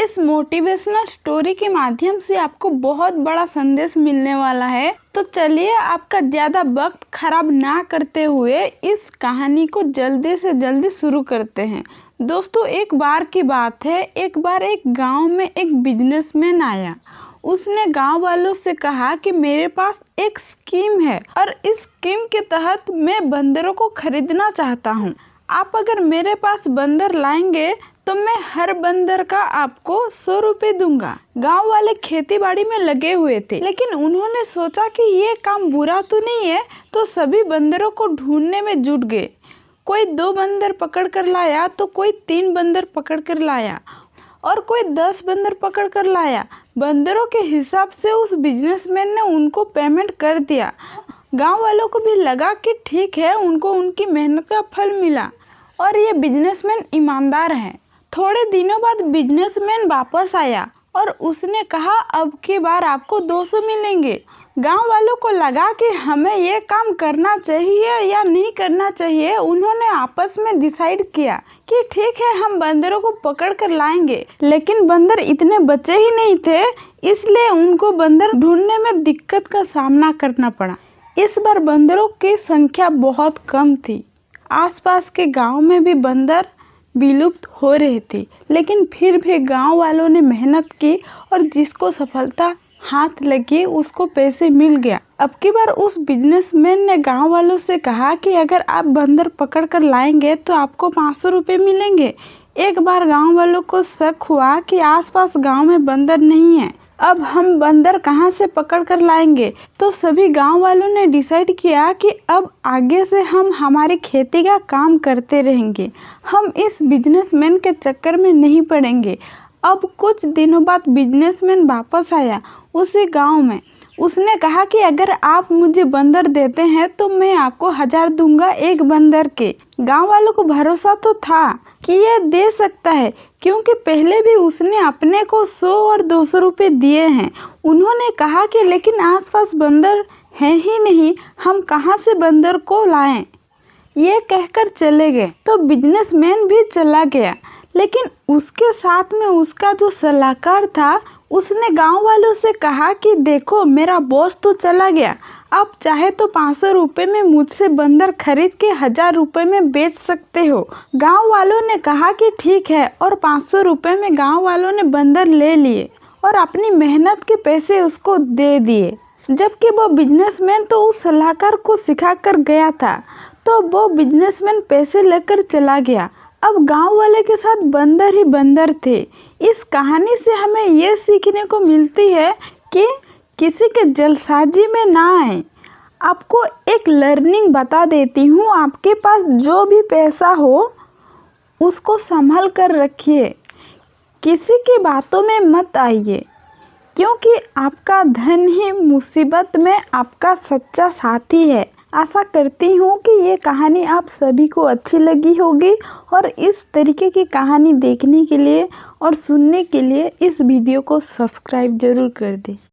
इस motivational story के माध्यम से आपको बहुत बड़ा संदेश मिलने वाला है। तो चलिए आपका ज़्यादा वक्त खराब ना करते हुए इस कहानी को जल्दी से जल्दी शुरू करते हैं। दोस्तों, एक बार की बात है, एक बार एक गांव में एक बिजनेसमैन आया। उसने गांव वालों से कहा कि मेरे पास एक स्कीम है और इस स्कीम के तहत मैं बंदरों को खरीदना चाहता हूँ। आप अगर मेरे पास बंदर लाएंगे तो मैं हर बंदर का आपको 100 रुपये दूंगा। गांव वाले खेती बाड़ी में लगे हुए थे, लेकिन उन्होंने सोचा कि ये काम बुरा तो नहीं है, तो सभी बंदरों को ढूंढने में जुट गए। कोई 2 बंदर पकड़ कर लाया तो कोई 3 बंदर पकड़ कर लाया और कोई 10 बंदर पकड़ कर लाया। बंदरों के हिसाब से उस बिजनेसमैन ने उनको पेमेंट कर दिया। गांव वालों को भी लगा कि ठीक है, उनको उनकी मेहनत का फल मिला और ये बिजनेसमैन ईमानदार है। थोड़े दिनों बाद बिजनेसमैन वापस आया और उसने कहा अब की बार आपको 200 मिलेंगे। गांव वालों को लगा कि हमें ये काम करना चाहिए या नहीं करना चाहिए। उन्होंने आपस में डिसाइड किया कि ठीक है, हम बंदरों को पकड़ कर लाएंगे। लेकिन बंदर इतने बचे ही नहीं थे, इसलिए उनको बंदर ढूंढने में दिक्कत का सामना करना पड़ा। इस बार बंदरों की संख्या बहुत कम थी। आसपास के गांव में भी बंदर विलुप्त हो रही थी, लेकिन फिर भी गांव वालों ने मेहनत की और जिसको सफलता हाथ लगी उसको पैसे मिल गया। अब की बार उस बिजनेसमैन ने गांव वालों से कहा कि अगर आप बंदर पकड़ कर लाएंगे तो आपको 500 रुपये मिलेंगे। एक बार गांव वालों को शक हुआ कि आसपास गांव में बंदर नहीं है, अब हम बंदर कहाँ से पकड़ कर लाएंगे। तो सभी गांव वालों ने डिसाइड किया कि अब आगे से हम हमारी खेती का काम करते रहेंगे, हम इस बिजनेसमैन के चक्कर में नहीं पड़ेंगे। अब कुछ दिनों बाद बिजनेसमैन वापस आया उसी गांव में। उसने कहा कि अगर आप मुझे बंदर देते हैं तो मैं आपको 1000 दूंगा एक बंदर के। गांव वालों को भरोसा तो था कि यह दे सकता है, क्योंकि पहले भी उसने अपने को 100 और 200 रुपये दिए हैं। उन्होंने कहा कि लेकिन आसपास बंदर हैं ही नहीं, हम कहाँ से बंदर को लाएं। ये कहकर चले गए। तो बिजनेसमैन भी चला गया, लेकिन उसके साथ में उसका जो सलाहकार था उसने गांव वालों से कहा कि देखो, मेरा बॉस तो चला गया, आप चाहे तो 500 रुपये में मुझसे बंदर खरीद के 1000 रुपये में बेच सकते हो। गांव वालों ने कहा कि ठीक है, और 500 रुपये में गांव वालों ने बंदर ले लिए और अपनी मेहनत के पैसे उसको दे दिए। जबकि वो बिजनेसमैन तो उस सलाहकार को सिखा कर गया था, तो वो बिजनेसमैन पैसे लेकर चला गया। अब गांव वाले के साथ बंदर ही बंदर थे। इस कहानी से हमें ये सीखने को मिलती है कि किसी के जल्दबाजी में ना आए। आपको एक लर्निंग बता देती हूँ, आपके पास जो भी पैसा हो उसको संभाल कर रखिए, किसी की बातों में मत आइए, क्योंकि आपका धन ही मुसीबत में आपका सच्चा साथी है। आशा करती हूँ कि ये कहानी आप सभी को अच्छी लगी होगी, और इस तरीके की कहानी देखने के लिए और सुनने के लिए इस वीडियो को सब्सक्राइब ज़रूर कर दें।